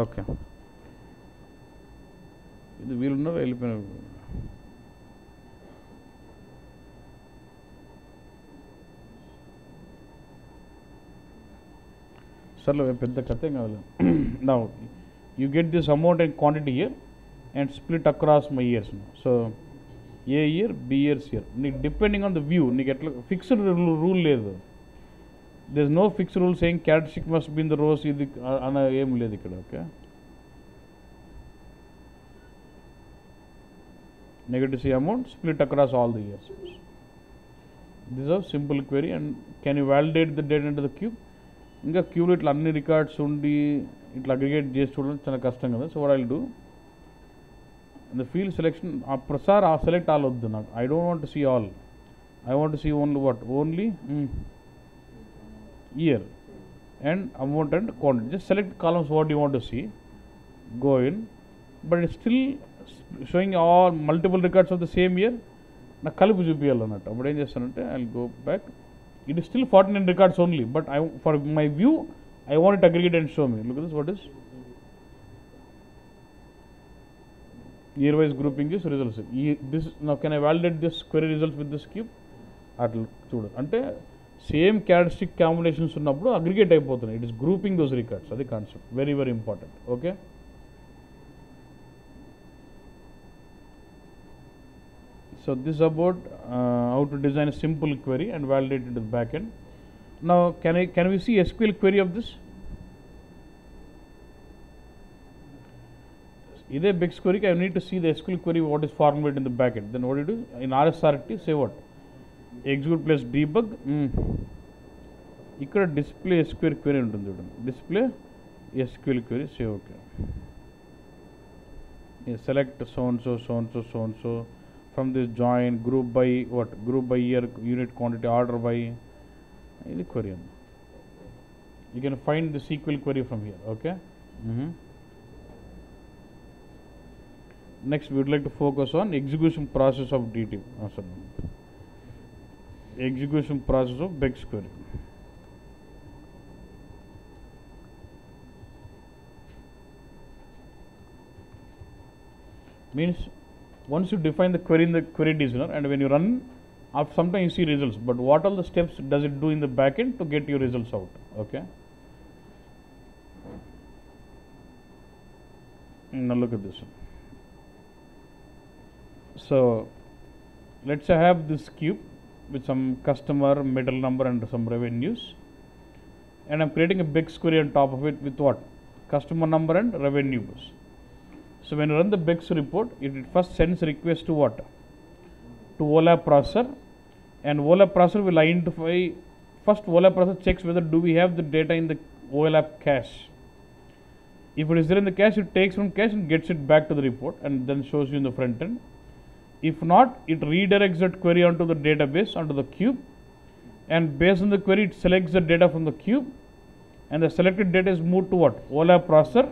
Okay, ఇది వీళ్ళున్నారు వెళ్ళిపోయినారు. సర్లే పెద్ద కథ ఏం కావాలి. నా you get this amount and quantity year and split across my years. So A year, B years year, నీకు డిపెండింగ్ ఆన్ ద వ్యూ, నీకు ఎట్లా ఫిక్స్డ్ రూల్ లేదు. There is no fixed rule saying characteristic must be in the rows ఇది అన్న ఏం లేదు ఇక్కడ. Okay, negative C amount split across all the years. This is a simple query. And can you validate the data into the cube? ఇంకా క్యూలో ఇట్లా అన్ని records ఉండి ఇట్లా అగ్రిగేట్ చేసి చూడడం చాలా కష్టం కదా. So what I will do, the field selection ప్రసార్ ఆ సెలెక్ట్ ఆల్ వద్దు నాకు. I don't want to see all, I want to see only what, only year and amount and quantity. Just select columns what you want to see, go in, but it still showing all multiple records of the same year. నాకు కలిపి చూపించాలన్నట్టు. అప్పుడు ఏం చేస్తానంటే I will go back, it is still 49 records only, but for my view I want it aggregate and show me. Look at this, what is year wise grouping is results. This now can I validate this query results with this cube? అట్లా చూడు అంటే same characteristic combinations ఉన్నప్పుడు aggregate అయిపోతున్నాయి. It is grouping those records, అది concept, very very important. Okay, so this is about how to design a simple query and validate it to the backend. Now can we see SQL query of this? Either BEX query, I need to see the SQL query what is formulated in the backend. Then what do you do in RSRT, say what, execute plus debug. ఇక్కడ display SQL query ఉంటుంది చూడండి, display SQL query, say okay, select so and so so and so so and so from this join group by what, group by year, unit, quantity, order by, ఇది query. You can find the SQL query from here. Okay, next we would like to focus on execution process of DT. Execution process of BEX query. Means once you define the query in the query designer and when you run, after sometimes you see results, but what all the steps does it do in the backend to get your results out? Okay, now look at this one. So let's say I have this cube with some customer, middle number and some revenues, and I'm creating a BEX query on top of it with what, customer number and revenues. So when you run the BEX report, it first sends a request to what, to OLAP processor, and OLAP processor will identify, first OLAP processor checks whether do we have the data in the OLAP cache. If it is there in the cache, it takes from cache and gets it back to the report and then shows you in the front end. If not, it redirects that query onto the database, onto the cube, and based on the query it selects the data from the cube, and the selected data is moved to what, OLAP processor,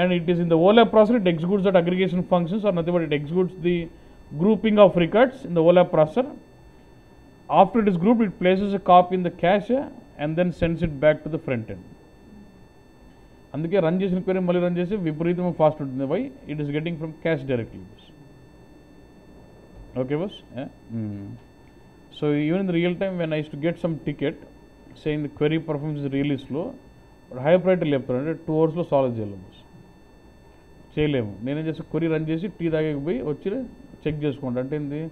and it is in the OLAP processor it executes that aggregation functions or nothing but it executes the grouping of records in the OLAP processor. After it is grouped, it places a copy in the cache and then sends it back to the front end. అందుకే run చేసిన query మళ్ళీ run చేసి విపరీతంగా fast ఉంటుంది. Why, it is getting from cache directly. Okay బస్. So even in the real time when I use to get some ticket saying the query performance is really slow, high priority లేపుతారంటే 2 hours solve చేయాలి బస్, చేయలేము. నేనేం చేస్తే query run చేసి tea తాగకపోయి వచ్చి చెక్ చేసుకుంటా. అంటే ఏంది,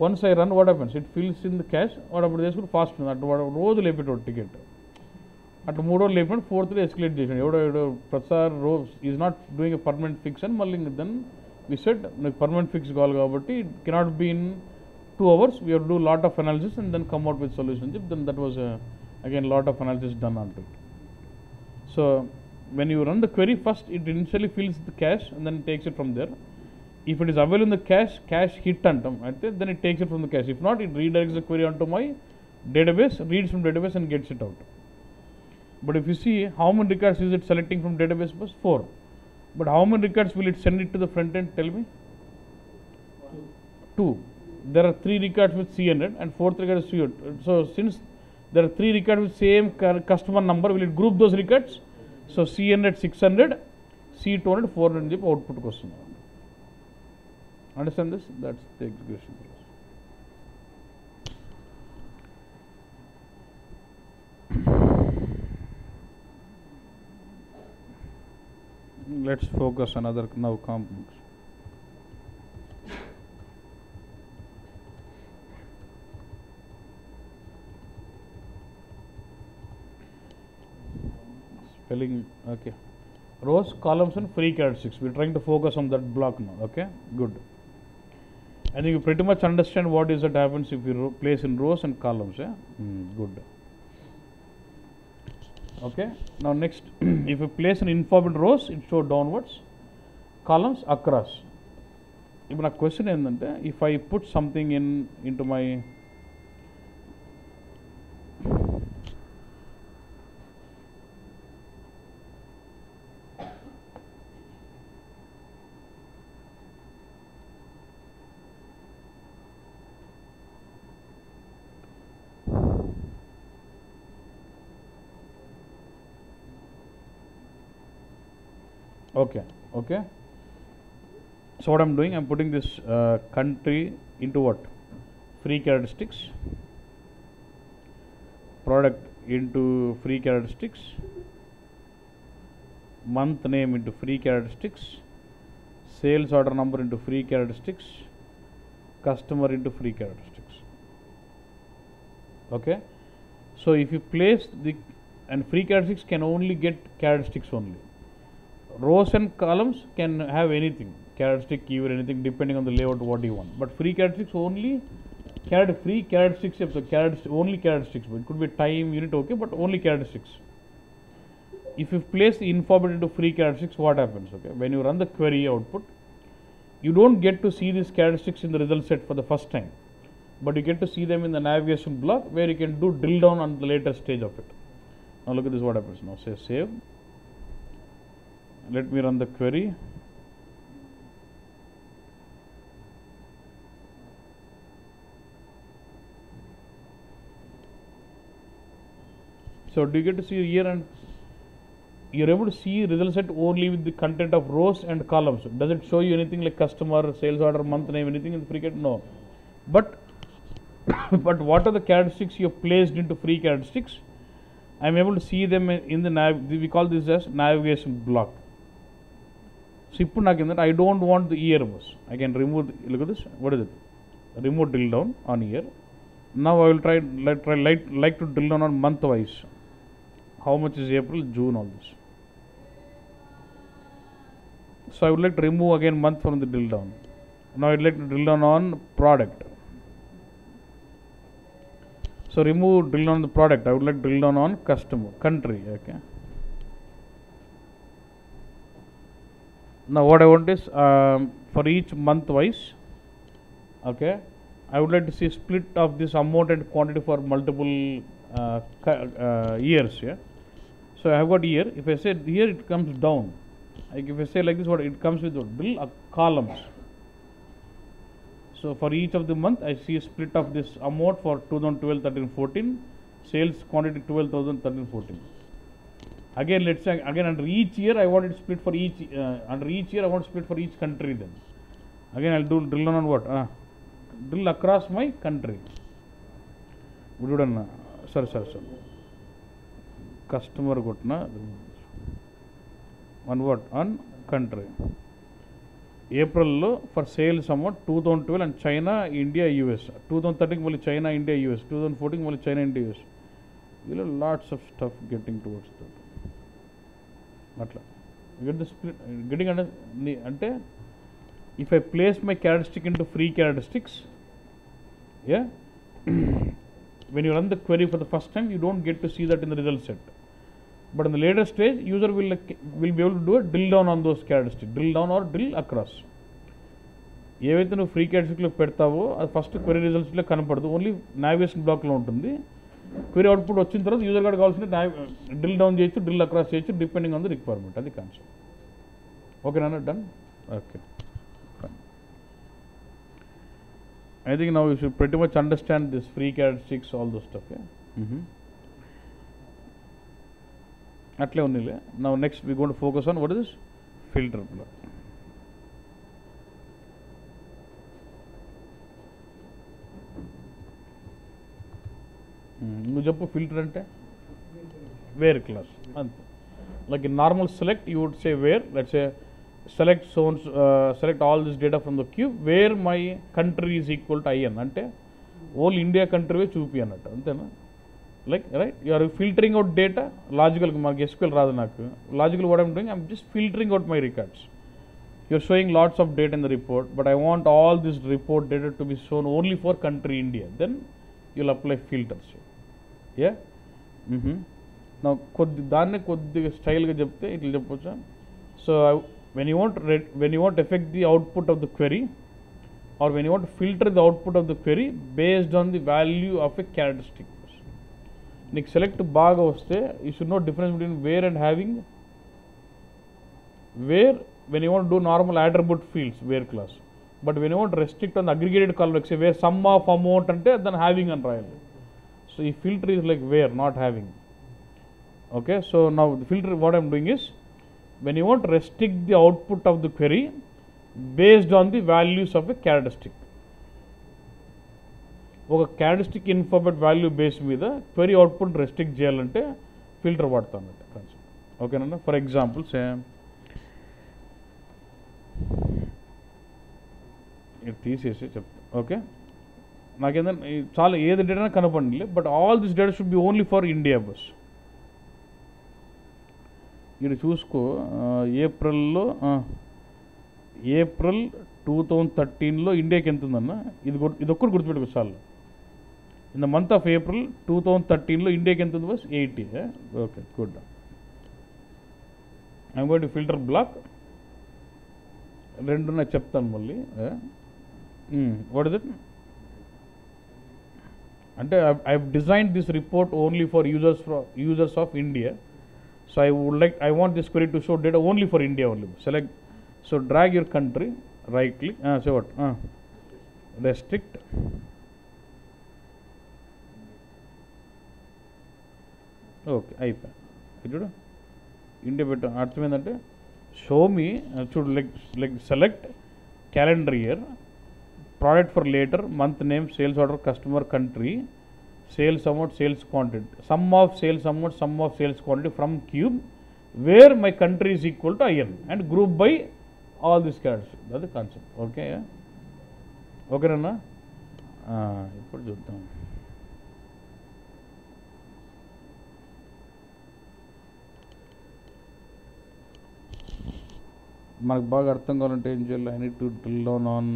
once I run what happens, it fils in the cash, వాడు అప్పుడు చేసుకుని ఫాస్ట్ ఉంది. అటు వాడు రోజు లేపేటోడు టికెట్, అటు 3 రోజులు లేపినట్టు 4th ఎస్కలేట్ చేసాడు. ఎవడో ప్రతిసారి రోజు is not doing a permanent fix అని మళ్ళీ దెన్ వి సెడ్ నాకు పర్మనెంట్ ఫిక్స్ కావాలి కాబట్టి it cannot be in 2 hours, we have to do lot of analysis and then come out with solution. Then that was again lot of analysis done on to it. So when you run the query, first it initially fills the cache and then takes it from there. If it is available in the cache hit antam, then it takes it from the cache. If not, it redirects the query onto my database, reads from database and gets it out. But if you see how many records is it selecting from database bus, 4. But how many records will it send it to the front end, tell me? 2. There are 3 records with C100 and 4th record is C100. So since there are 3 records with same customer number, will it group those records? So C100 600 C200 400 అని చెప్పి అవుట్పుట్కి వస్తుంది. Understand this? That's the execution process. Let's focus on other now components. Spelling, okay. Rows, columns and free characteristics. We're trying to focus on that block now. Okay, good. I think you pretty much understand what is that happens if you place in rows and columns. Yeah, good. Okay, now next if you place an inform in rows, it show downwards, columns across. Now question is, if I put something into my okay, so what I'm doing, I'm putting this country into what? Free characteristics, product into free characteristics, month name into free characteristics, sales order number into free characteristics, customer into free characteristics. Okay, so if you place and free characteristics can only get characteristics only. Rows and columns can have anything, characteristic, keyword, anything depending on the layout what you want. But free characteristics only free characteristics, only characteristics. It could be time, unit, okay, but only characteristics. If you place the inform into free characteristics, what happens? Okay, when you run the query output, you don't get to see these characteristics in the result set for the first time, but you get to see them in the navigation block where you can do drill down on the later stage of it. Now look at this, what happens now. Say save. Let me run the query. So do you get to see here, and you're able to see result set only with the content of rows and columns. Does it show you anything like customer, sales order, month name, anything in the free character? No. But but what are the characteristics you have placed into free characteristics? I am able to see them in the we call this as navigation block. So ఇప్పుడు నాకు ఏంటంటే I don't want the year was. I can remove, look at this, what is it? Remove drill down on year. Now I will like to drill down on month wise. How much is April, June, all this. So I would like to remove again month from the drill down. Now I would like to drill down on product. So remove drill down on the product. I would like to drill down on customer, country. Okay. Now what I want is for each month wise, okay, I would like to see split of this amount and quantity for multiple years. Yeah. So I have got year. If I say here, it comes down. Like if I say like this, what it comes with drill columns. So for each of the month, I see a split of this amount for 2012, 13, 14, sales quantity 12,000, 13, 14. Again, let's say again under each year I want it split for each under each year I want split for each country. Then again I'll do drill on what drill across my country. We do done. Sorry. Customer got na on what on country. April lo for sales amount 2012 and China, India, US. 2013 only China, India, US. 2014 only China, India, US. You know, lots of stuff getting towards that. అట్లా get the split, getting under అంటే if I place my characteristic into free characteristics, yeah, when you run the query for the first time, you don't get to see that in the result set. But in the later stage, user will be able to do a drill down on those characteristics, drill down or drill across. ఏవైతే నువ్వు free క్యారెక్టరిస్టిక్లో పెడతావో అది first query రిజల్ట్స్లో కనపడదు, only navigation బ్లాక్లో ఉంటుంది. Query output వచ్చిన తర్వాత user గారు కావాల్సిన డ్రిల్ డౌన్ చేయొచ్చు, డ్రిల్ అక్రాస్ చేయొచ్చు, డిపెండింగ్ ఆన్ ది రిక్వైర్మెంట్. అది కాన్సెప్ట్. ఓకేనా? Done. Okay, I think now you should pretty much understand this free characteristics, all those stuff. Yeah. అట్లే ఉన్నిలే. Now next we going to focus on what is this? Filter block. నువ్వు చెప్పు filter అంటే where clause అంతే. Like in normal select you would say where, let's say select select all this data from the cube where my country is equal to IN అంటే whole India country చూపి అన్నట్టు అంతేనా. Like right you are filtering out data logical. మాకు SQL రాదు నాకు. Logical what I'm doing, I'm just filtering out my records. You are showing lots of data in the report but I want all this report data to be shown only for country India. Then you'll apply filters. Yeah నా దాన్నే కొద్దిగా స్టైల్గా చెప్తే ఇట్లా చెప్పొచ్చా. So when you want to affect the output of the query or when you want to filter the output of the query based on the value of a characteristic. నీకు select బాగా వస్తే you should know difference between where and having. Where when you want to do normal attribute fields where class, but when you want to restrict on the aggregated column like say where sum of amount అంటే then having అని రాయాలి. So ఈ filter is like where, not having. Okay, so now the filter what I am doing is when you want to restrict the output of the query based on the values of a characteristic. ఒక characteristic ఇన్ఫర్మేట్ value base మీద query output restrict చేయాలంటే filter వాడతాను అంటే concept. ఓకేనా. For example ఇది తీసేసి చెప్తా. Okay, నాకేంటంటే చాలా ఏది డేటా కనపడండి but all this data should be only for India బస్. ఇది చూసుకో ఏప్రిల్ 2013లో ఇండియాకి ఎంత ఉందన్న ఇది ఒక్కటి గుర్తుపెట్టుకో చాలు. In the month of April 2013లో ఇండియాకి ఎంత ఉంది బస్ 80. Okay good. I'm going to filter block. రెండు నాకు చెప్తాను మళ్ళీ. వాట్ ఇస్ ఇట్ అంటే I have designed this report only for users of India. So I want this query to show data only for India only. Select, so drag your country, right click, say what, restrict, okay, అయిపోయి చూడు India పెట్ట అర్థమైందంటే show me చూడు like select calendar year, product for later, month name, sales order, customer, country, sales amount, sales quantity, sum of sales amount, sum of sales quantity from cube where my country is equal to IN and group by all these characters. That's the concept. Okay, okay na. ఇప్పుడు చూద్దాం. మనకు బాగా అర్థం కావాలంటే ఏం చేయాలి? I need to drill down on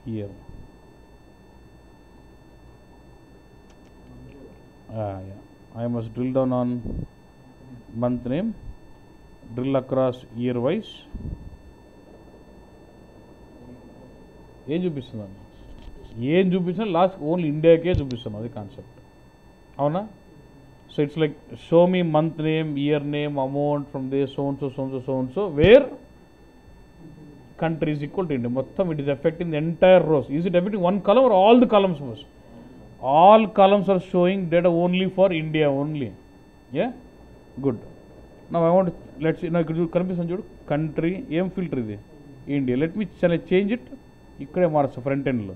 here. I must drill down on month name, drill across year wise. ఏం చూపిస్తున్నాను? ఏం చూపిస్తున్నా లాస్ట్ ఓన్లీ ఇండియాకే చూపిస్తున్నాను. అది కాన్సెప్ట్ అవునా? So it's like show me month name, year name, amount from the so where country is equal to India. మొత్తం it is affecting the entire rows. Is it affecting one column or all the columns most? All columns are showing data only for India only. Yeah, good. Now I want to, let's see, now కనిపిస్తుంది చూడు country ఏం filter ఇది India. Let me change it. ఇక్కడే మార్చు front ఎండ్లో.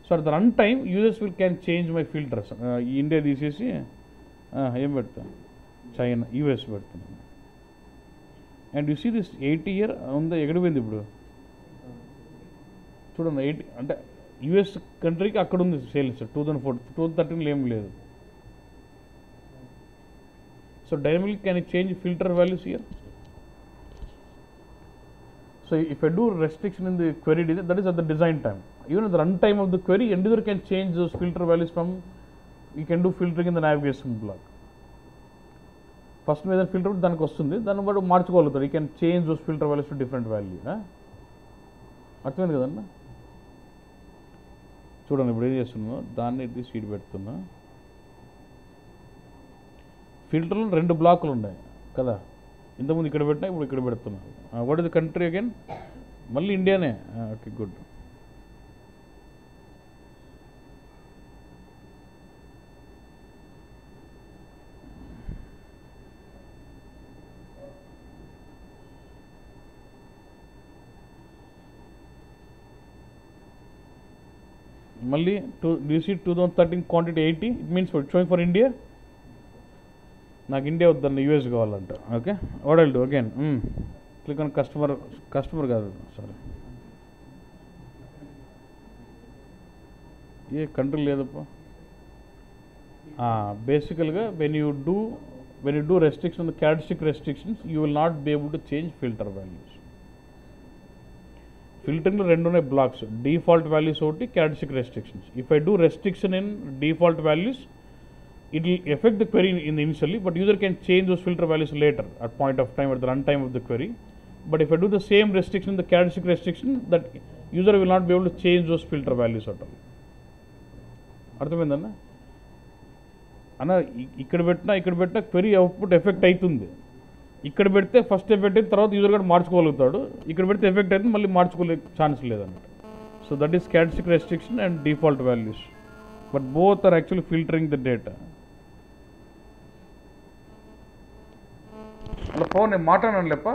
So at the run time users will can change my filters. India తీసేసి ఏం పెడతా, చైనా, యూఎస్ పెడుతున్నాను. And you see this 80 year ఉందా, ఎక్కడిపోయింది ఇప్పుడు చూడండి. 80 అంటే యూఎస్ కంట్రీకి అక్కడ ఉంది సేల్స్ 2013లో ఏం లేదు. So dynamic can change filter values here. So if I do restriction in the query design, that is at the design time. Even at the run time of the query, end user can change those filter values from, you can do filtering in the navigation block. First మీద filter దానికి వస్తుంది, దాన్ని బట్టి మార్చుకోగలుగుతారు. You can change those filter values to different value. అర్థమైంది కదన్నా? చూడండి ఇప్పుడు ఏం చేస్తున్నా, దాన్ని ఇది సీడ్ పెడుతున్నా. ఫిల్టర్లో 2 బ్లాకులు ఉన్నాయి కదా, ఇంతకుముందు ఇక్కడ పెట్టినా, ఇప్పుడు ఇక్కడ పెడుతున్నా. What is the country again? మళ్ళీ ఇండియానే. Okay good. Malli, do you see 2013 quantity 80? It means what? Showing for India? నాకు ఇండియా వద్దండి యూఎస్ కావాలంట. Okay, what I'll do again, click on customer కాదు, సారీ, ఏ కంట్రీ లేదప్పా. బేసికల్గా when you do restriction, characteristic restrictions, you will not be able to change filter values. ఫిల్టరింగ్లో రెండు ఉన్నాయి బ్లాక్స్, డిఫాల్ట్ వాల్యూస్ ఒకటి, characteristic restrictions. If I do restriction in default values, it will affect the query in the initially, but user can change those filter values later at point of time, at the runtime of the query. But if I do the same restriction, the characteristic restriction, that user will not be able to change those filter values at all. అర్థమైందన్న అన్న, ఇక్కడ పెట్టినా query output effect అవుతుంది. ఇక్కడ పెడితే first effect అయిన తర్వాత user కూడా మార్చుకోగలుగుతాడు, ఇక్కడ పెడితే ఎఫెక్ట్ అయితే మళ్ళీ మార్చుకోలే ఛాన్స్ లేదన్నమాట. So that is characteristic restriction and default values, but both are actually filtering the data. అలా ఫోన్ నేను మాట్లాడాను లేప.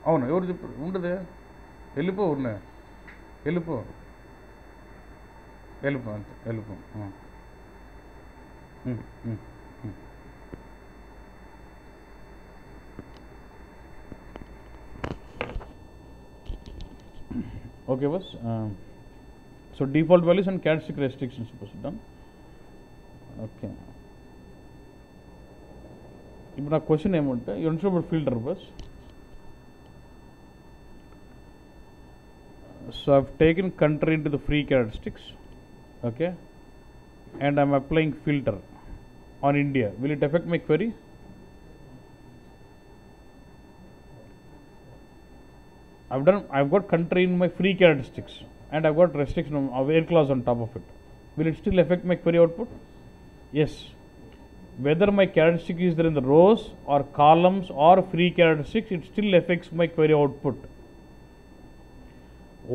అవును, ఎవరు చెప్పారు? ఉండదే, వెళ్ళిపో, ఉన్నాయి, వెళ్ళిపో అంతే, వెళ్ళిపో. Okay bus. So default values and characteristic restrictions supposed to be done. Okay. ఇప్పుడు నా క్వశ్చన్ ఏమంటే, you understand about filter bus. So I've taken country into the free characteristics, okay, and I'm applying filter on India. Will it affect my query? I've got country in my free characteristics and I've got restriction of where clause on top of it. Will it still affect my query output? Yes. Whether my characteristic is there in the rows or columns or free characteristics, it still affects my query output.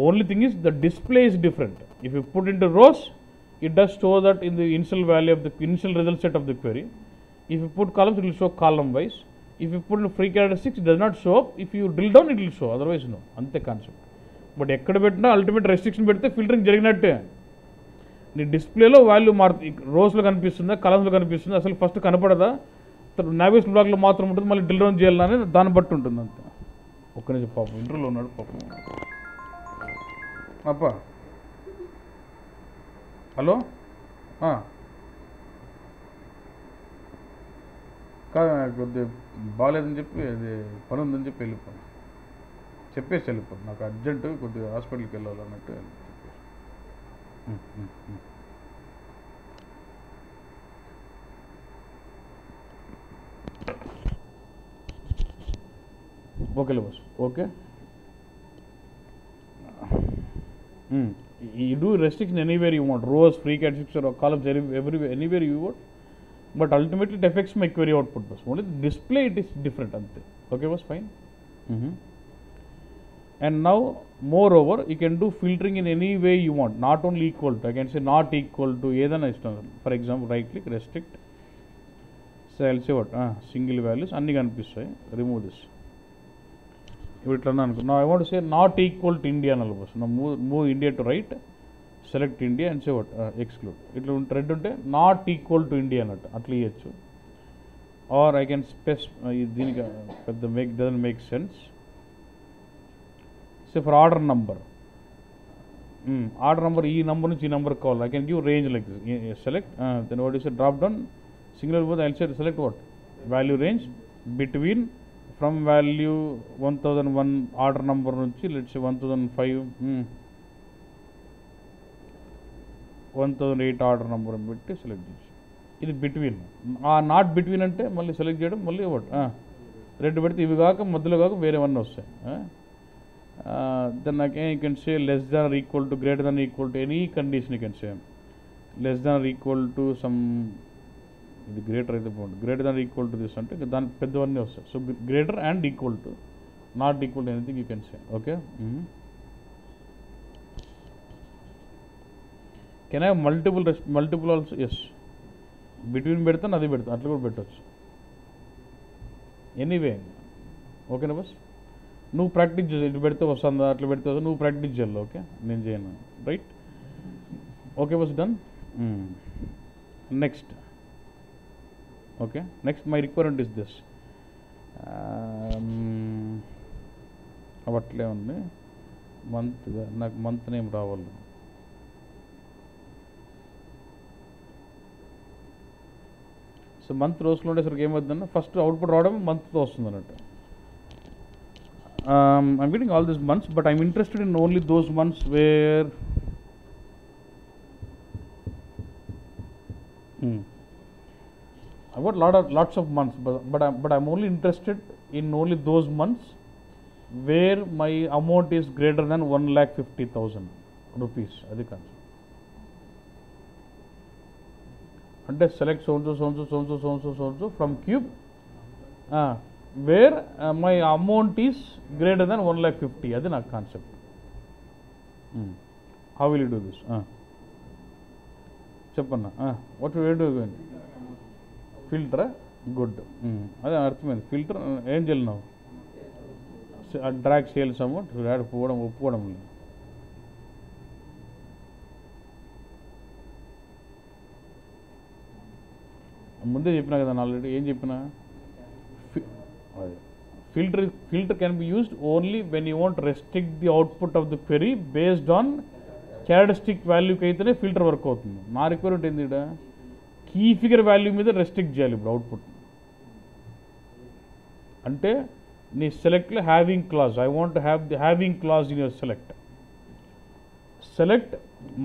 Only thing is the display is different. If you put into rows, it does show that in the initial value of the initial result set of the query. If you put columns, it will show column wise. If you put in free characteristics, it does not show up. If you drill down, it will show, otherwise no. Ante concept. But ఎక్కడ పెట్టినా ultimate restriction పెడితే filtering జరిగినట్టే. నీ డిస్ప్లేలో value రోస్లో కనిపిస్తుందా, కలమ్స్లో కనిపిస్తుందా, అసలు first కనపడదా, navigation బ్లాక్లో మాత్రం ఉంటుంది, మళ్ళీ డ్రిల్ డౌన్ చేయాలని దాన్ని బట్టి ఉంటుంది అంతే. ఒక్క నిమిషం, పాపం ఇంటర్వ్యూలో ఉన్నాడు పాపం. అప్ప హలో, కొద్దిగా బాగాలేదని చెప్పి, అది పని ఉందని చెప్పి వెళ్ళిపోయాను, చెప్పేసి వెళ్ళిపోయాను, నాకు అర్జెంటు కొద్దిగా హాస్పిటల్కి వెళ్ళాలన్నట్టు చెప్పేసి. Okay boss, okay. You do restriction anywhere you want, rows, free characteristics or columns, everywhere, anywhere you want, but ultimately it affects my query output bus. Only the display it is different ante. Okay boss, fine. And now moreover you can do filtering in any way you want, not only equal to, I can say not equal to ఏదైనా ఇష్టం. For example, right click, restrict, so I'll say what, single values అన్ని కనిపిస్తాయి, remove this. ఇప్పుడు ఇట్లా అనుకో, now I want to say not equal to India అనాలి bus. now move India to right, select India and say what, exclude. ఇట్లా red ఉంటే not equal to India అన్నట్టు అట్లా ఇవ్వచ్చు. ఆర్ ఐ కెన్ దీనికి పెద్ద doesn't make sense. Say for order number, ఈ number నుంచి ఈ నెంబర్ కావాలి, I can give range like this. Select, then what is drop down singular పోతే I will select what, value range between, from value 1001 order number నుంచి let's 1005, 1008 order number పెట్టి select చేసి, ఇది between. Not between అంటే మళ్ళీ select చేయడం, మళ్ళీ ఒకటి రెడ్ పెడితే ఇవి కాక మధ్యలో కాక వేరేవన్నీ వస్తాయి. Then again you can say less than or equal to, greater than equal to any condition you can say. Less than or equal to some, ఇది గ్రేటర్ అయితే బాగుంటుంది, greater than equal to this అంటే దాని పెద్దవన్నీ వస్తాయి. So greater and equal to, not equal to anything you can say. Okay, can I multiple also? Yes, between పెడతాను, అది పెడతాను, అట్లా కూడా పెట్టవచ్చు. ఎనీవే ఓకేనా బస్ నువ్వు ప్రాక్టీస్ చేసి ఇటు పెడితే వస్తుందా అట్లా పెడితే వస్తుందా నువ్వు ప్రాక్టీస్ చేయాలి ఓకే నేను చేయను రైట్ ఓకే బస్ done next okay next my requirement is this అవట్లే ఉంది మంత్ నాకు మంత్ నేమ్ రావాలి సో మంత్ రోజులో ఉండేసరికి ఏమవుతుందన్న ఫస్ట్ అవుట్పుట్ రావడం మంత్తో వస్తుంది అన్నట్టు I'm getting all these months but I'm interested in only those months where I've got lots of months but I'm only interested in only those months where my amount is greater than 1,50,000 rupees adi concept ante select so and so from cube where my amount is greater than 1,50,000 అది నా concept how will you do this చెప్పన్నా what you do ఫిల్టరా good అదే అర్థమైంది filter ఏం చేయలేవు drag sales amount ఒప్పుకోవడం లేదు ముందే చెప్పినా కదా ఆల్రెడీ ఏం చెప్పినా filter can be used only when you want to restrict the output of the query based on characteristic value కి అయితేనే ఫిల్టర్ వర్క్ అవుతుంది నా రిక్వైర్మెంట్ ఏంది ఇక్కడ కీ ఫిగర్ వాల్యూ మీద రెస్ట్రిక్ట్ చేయాలి ఇప్పుడు అవుట్పుట్ అంటే నీ సెలెక్ట్లో having clause I want have the having clause in your select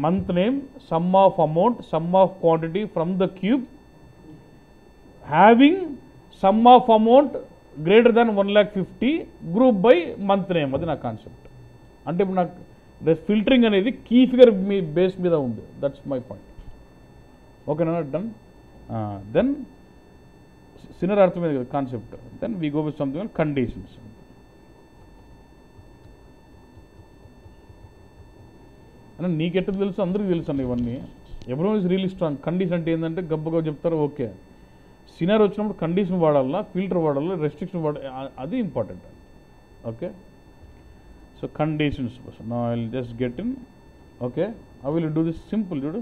month name sum of amount sum of quantity from the cube having sum of amount greater than 1,50,000 group by month name అది నా concept అంటే ఇప్పుడు నాకు filtering అనేది key figure మీ base మీద ఉంది that's my point ఓకేనా done then సినర్ అర్థమైంది కదా concept then we go with something conditions అంటే నీకెట్టు తెలుసు అందరికీ తెలుసు అండి ఇవన్నీ ఎవరో ఇస్ రియలీ స్ట్రాంగ్ కండిషన్ అంటే ఏంటంటే గబ్బగా చెప్తారు ఓకే సినార్ వచ్చినప్పుడు కండిషన్ వాడాలా ఫిల్టర్ వాడాలా రెస్ట్రిక్షన్ వాడాలి అది important okay so conditions no I will just get in okay I will do this simple చూడు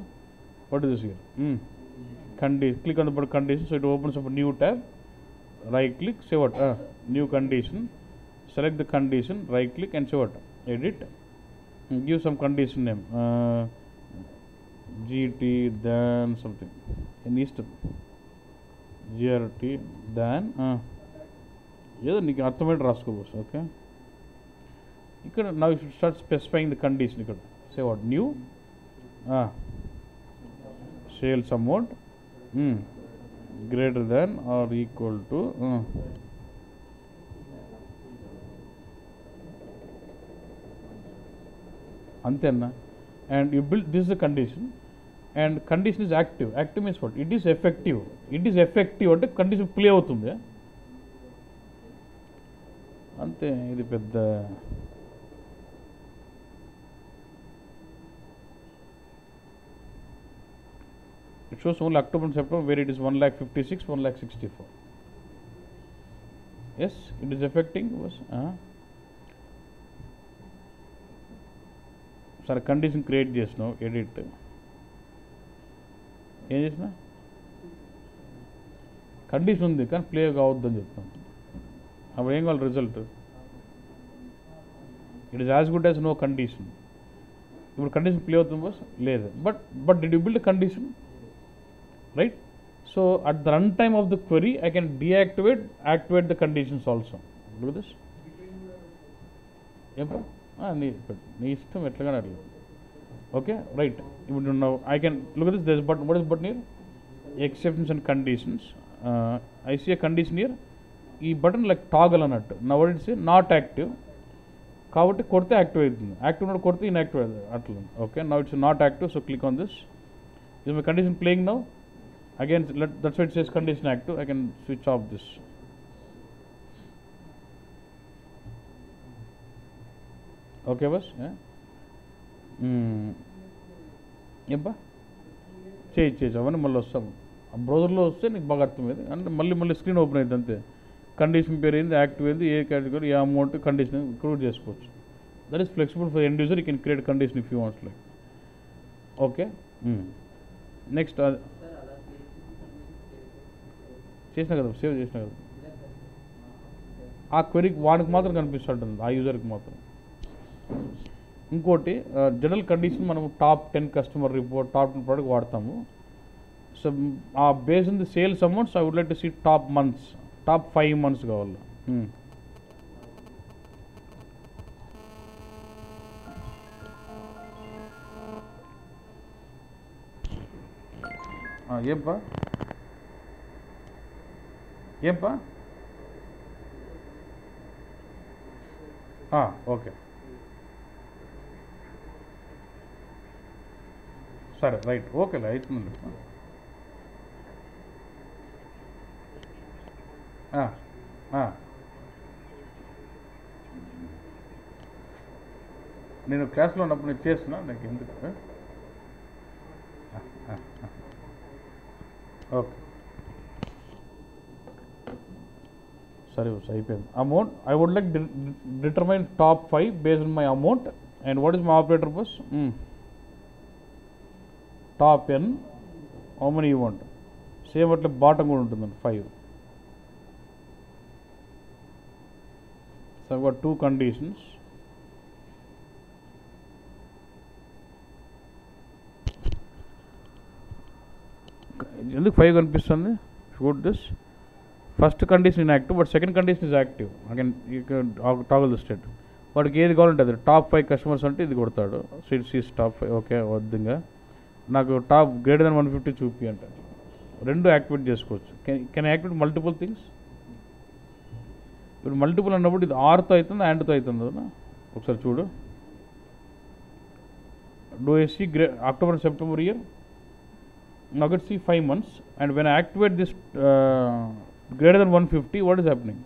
what is this here click on the word condition so it opens up a new tab right click say what new condition select the condition right click and say what edit give some condition name gt then something in eastern GRT than ఏదో నీకు అర్థమైతే రాసుకోవచ్చు okay ఇక్కడ now you should start specifying the condition ఇక్కడ say what new sales amount greater than or equal to అంతేనా and you build this the condition and condition is active means what it is effective అంటే condition play అవుతుంది అంతే ఇది పెద్ద it shows only October and September where it is 1,56,000 1,64,000 yes it is affecting సరే condition create చేసినావు edit ఏం చేసినా condition ఉంది కానీ ప్లే కావద్దని చెప్తాను అప్పుడు ఏం కావాలి result it is as good as no condition ఇప్పుడు కండిషన్ ప్లే అవుతుంది బాస్ లేదు but did you build condition right so at the run time of the query I can activate the conditions also do this ఏం నీ ఇష్టం ఎట్లాగానే అట్లా okay right ఇప్పుడు I can look at this there's button what is button here exceptions and conditions I see a condition here ఈ button like toggle అన్నట్టు now it say not active కాబట్టి కొడితే active అవుతుంది యాక్టివ్ నోట్ కొడితే inactive అవుతుంది అట్లా okay now it's not active so click on this is my condition playing now again that's why it says condition active I can switch off this okay బస్ ఏబ్బా చేయొచ్చు అవన్నీ మళ్ళీ వస్తాము ఆ బ్రౌజర్లో వస్తే నీకు బాగా అర్థమైంది అంటే మళ్ళీ స్క్రీన్ ఓపెన్ అవుతుంది అంతే కండిషన్ పేరు ఏంది, యాక్టివ్ ఏంది, ఏ కేటగిరీ, ఏ అమౌంట్, కండిషన్ ఇంక్లూడ్ చేసుకోవచ్చు. That is flexible for end user. You can create condition if you wants like. Okay, next చేసినా కదా, సేవ్ చేసినా కదా, ఆ క్వెరీకి వాడికి మాత్రం కనిపిస్తుంటుంది, ఆ యూజర్కి మాత్రం. ఇంకోటి జనరల్ కండిషన్ మనం top 10 customer report, top 10 product వాడతాము. So based on the sales amounts I would like to see top months, top 5 months కావాలి. ఏంపా ఏంపా ఓకే, సరే రైట్, ఓకేలే అవుతుంది. నేను క్లాస్లో ఉన్నప్పుడు నేను చేస్తున్నా, నాకు ఎందుకు. ఓకే, సరే అయిపోయింది. Amount I would like determine top 5 based on my amount. And what is my operator boss? Top 10 how many you want. Same అట్లా బాటమ్ కూడా ఉంటుందండి 5. So I got 2 conditions. ఎందుకు 5 కనిపిస్తుంది? Good, this first condition inactive, but second condition is active. Again you can toggle the state. వాడికి ఏది కావాలంటే అది top 5 customers అంటే ఇది కొడతాడు. So it's is top 5. Okay, వద్దుగా నాకు టాప్ గ్రేటర్ దెన్ 150 చూపి అంటే రెండు యాక్టివేట్ చేసుకోవచ్చు. Can activate multiple things. ఇప్పుడు మల్టిపుల్ అన్నప్పుడు ఇది ఆర్తో అవుతుంది, యాండ్తో అవుతుంది కదా, ఒకసారి చూడు. Do I see October September year? now let's see 5 months, and when I activate this greater than 150, what is happening?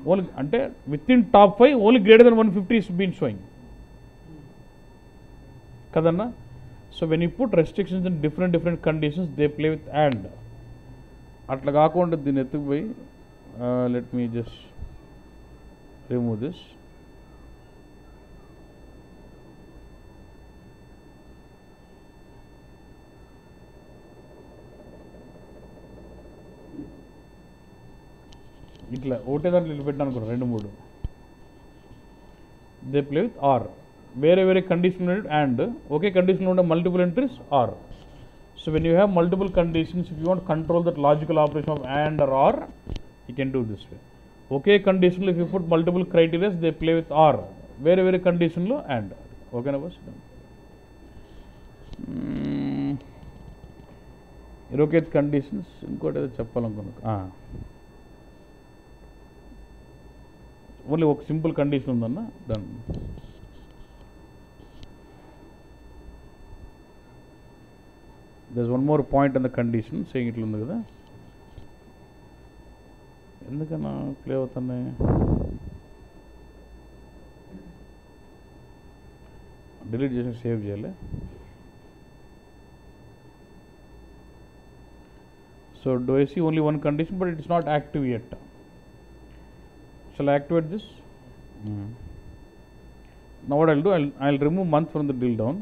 Only ante within top 5 only greater than 150 is been showing kadanna. So when you put restrictions in different conditions, they play with and atla kaakunda din ethu poi let me just remove this. ఇట్లా ఒకటే దాంట్లో ఇల్లు పెట్టాను అనుకో 2-3 they play with or. వేరే condition and ఒకే condition ఉండే multiple entries or. So when you have multiple conditions, if you want control that logical operation of and or you can do this way. ఒకే కండిషన్లో if you put multiple criterias they play with or. వేరే కండిషన్లో and. ఓకేనా బస్? ఇరొకే conditions. ఇంకోటి ఏదో చెప్పాలనుకున్నా, ఓన్లీ ఒక సింపుల్ కండిషన్ ఉందన్న దాన్ని. There is one more point on the condition saying ఇట్లా ఉంది కదా. ఎందుకన్నా ప్లే అవుతున్నాయి? డిలీట్ చేసి సేవ్ చేయాలి. So do I see only one condition, but it is not active yet. Shall I activate this? Now what I'll do, I'll remove month from the drill down,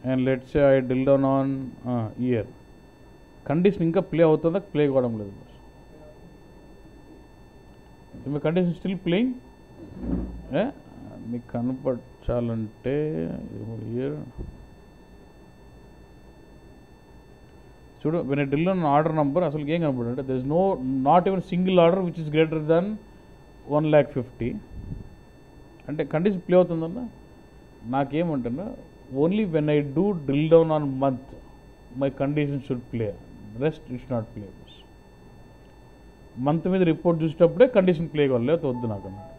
and let's say I drill down on year. Condition ఇంకా play అవుతుందా? Play కావడం లేదు. మీ condition still playing. మీకు కనపడాలంటే year చూడు. When I drill on order number అసలు ఏం కనపడదు. అంటే there is not even single order which is greater than 1,50,000. అంటే కండిషన్ ప్లే అవుతుందన్న. నాకేమంటున్నా, only when I do drill down on month my condition should play, rest it should not play. Month మీద report చూసేటప్పుడే condition play కావాలి, లేకపోతే వద్దు నాకు అన్నమాట.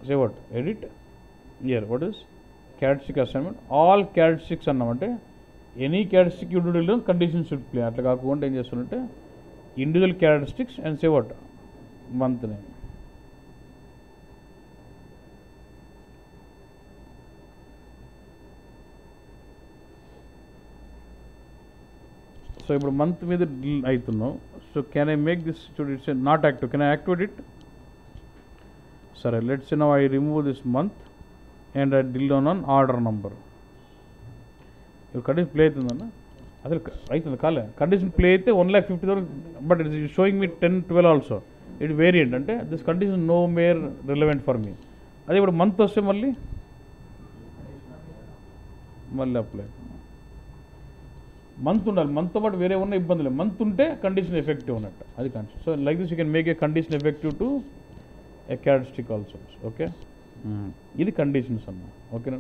Say what edit year what is characteristic assignment. All characteristics అన్నామంటే any characteristic you do condition should play. అట్లా కాకుండా ఏం చేస్తుంటే individual characteristics and say what month name. So ఇప్పుడు మంత్ మీద డిల్ అవుతున్నావు. So can I make this చూడు it's not active, can I activate it? సరే, let's now I remove this month and I drill on order number. ఇప్పుడు condition play అవుతుందన్న, అసలు అవుతుంది కాలే. కండిషన్ ప్లే అయితే 1,50,000, but it is showing me 10, 12 also. It variant అంటే this condition no more relevant for me. అదే ఇప్పుడు month వస్తే మళ్ళీ అప్లై. మంత్ ఉండాలి, మంత్తో పాటు వేరే ఉన్న ఇబ్బంది లేదు. మంత్ ఉంటే కండిషన్ ఎఫెక్టివ్ ఉన్నట్టు, అది concept. So like this you can make a condition effective to A characteristic also. Okay, ఇది కండిషన్స్ అన్న. ఓకేనా?